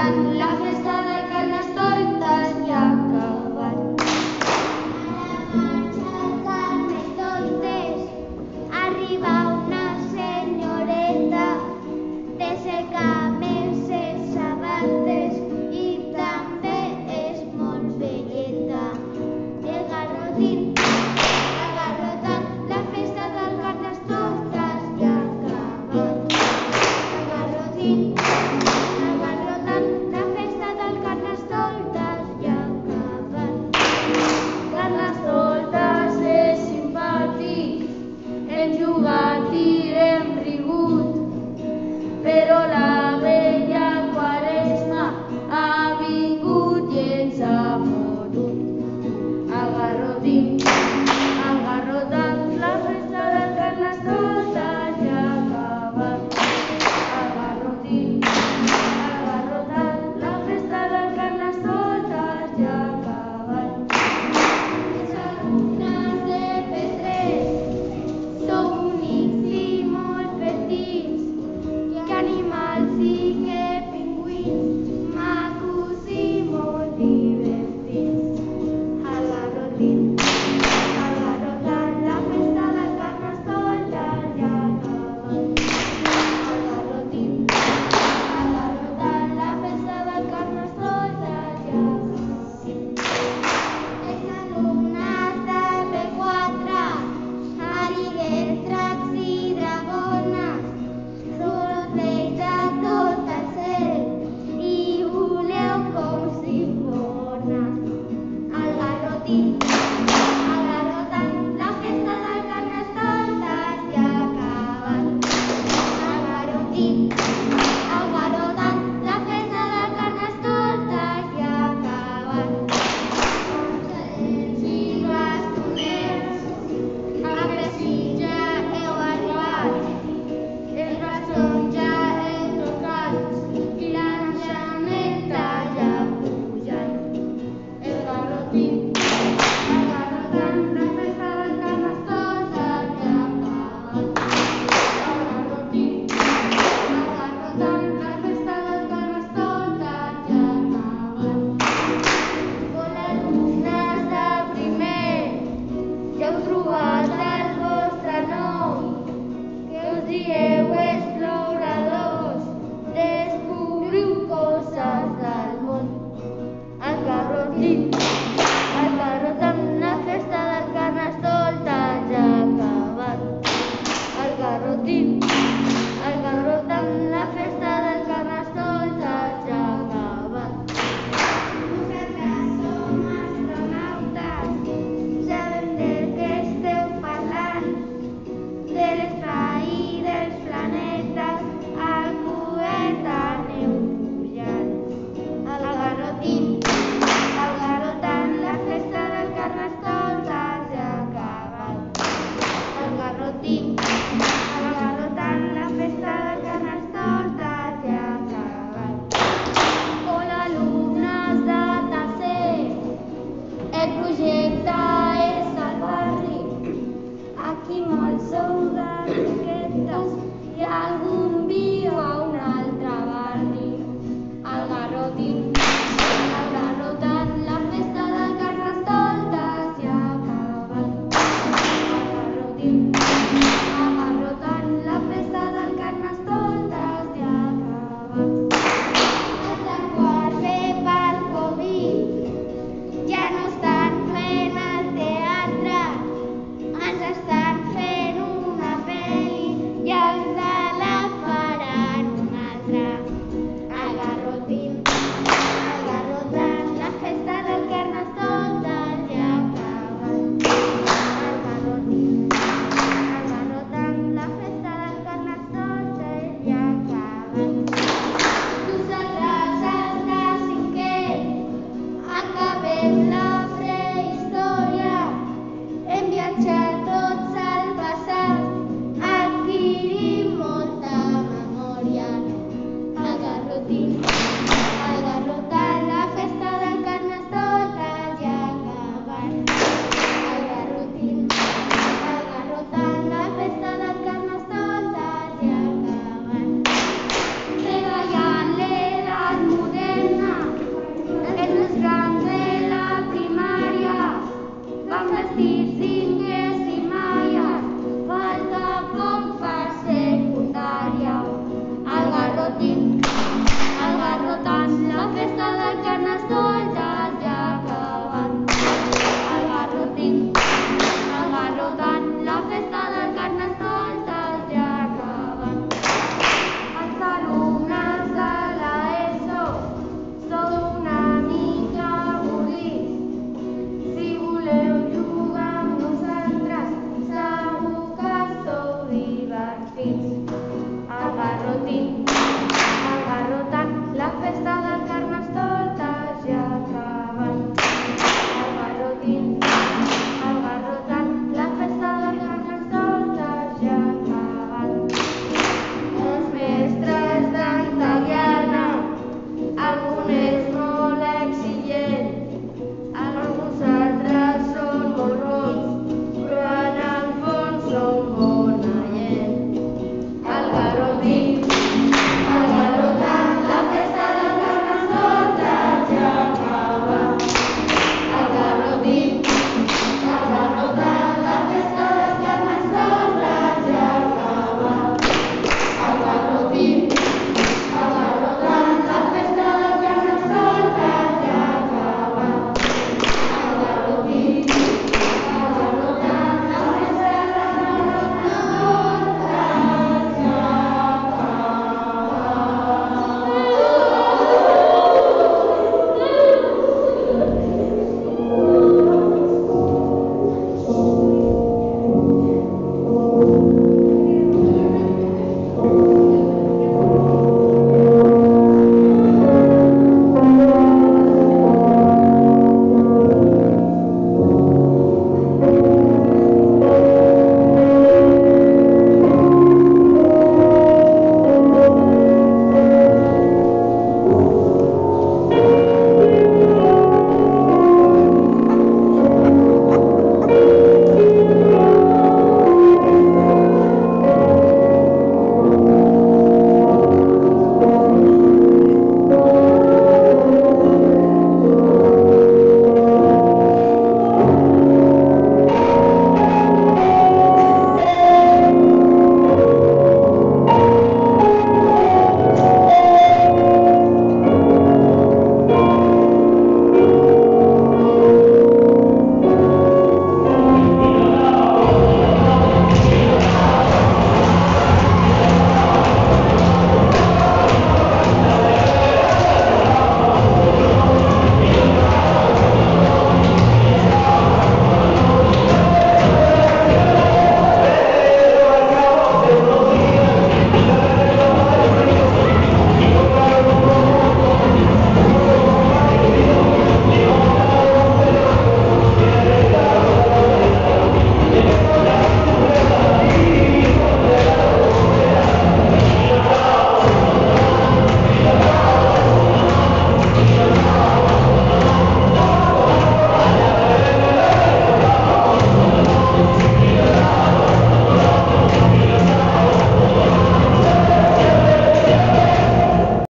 tant, la festa de Carnestoltes ja ha acabat. A la marxa Carnestoltes arriba una senyoreta de secament sense sabates i també és molt velleta. El garrotín, la festa del Carnestoltes ja ha acabat. El garrotín, la festa del Carnestoltes ja ha acabat. Carnestoltes és simpàtic, hem jugat i hem rigut, però la vella Quaresma ha vingut i ens ha fotut. El garrotín, la festa del Carnestoltes ja ha acabat. El garrotín, la festa del Carnestoltes ja ha acabat. Els alumnes de P3 sou bonics i molt petits, que animals i que pingüins, macos i molt divertits. El garrotín, la festa del Carnestoltes ja ha acabat. El garrotín, la festa del Carnestoltes ja ha acabat. Els alumnes de P4, Ariguer, Dracs i Dragones, sorteig de tot el cel i voleu com si fones. El garrotín, la festa del Carnestoltes ja ha acabat. El garrotín, la festa del Carnestoltes ja ha acabat. Montsens i bastoners, a Pessinja heu arribat. Els bastons ja heu tocat i l'enxaneta ja pugen. El garrotín, La festa del Carnestoltes ja ha acabat. el garrotín, La festa del Carnestoltes ja ha acabat. Hola, alumnes de primer, ja heu trobat el vostre nom, que us dieu exploradors, descobriu coses del món. El garrotín, la festa del Carnestoltes ja ha acabat. El garrotín, la festa del Carnestoltes ja ha acabat. Nosaltres som astronautes, sabem del que esteu parlant, de l'espai i dels planetes, al coet aneu pujant. El garrotín, la festa del Carnestoltes ja ha acabat. El garrotín, la festa del Carnestoltes ja ha acabat. Hola, alumnes de tercer, el projecte és al barri. Aquí molts sou de roquetes i algun viu a un altre barri. El garrotín, la festa del Carnestoltes ja ha acabat. El garrotín, la festa del Carnestoltes ja ha acabat. Els de quart B pel Covid ja no estan fent el teatre, ens estan fent una pel·li i els de la faran una altra. El garrotín, la festa del Carnestoltes ja ha acabat. El garrotín, la festa del Carnestoltes ja ha acabat. Nosaltres, els de cinquè, acabem la prehistòria, hem viatjat tots al passat, adquirim molta memòria. El garrotín,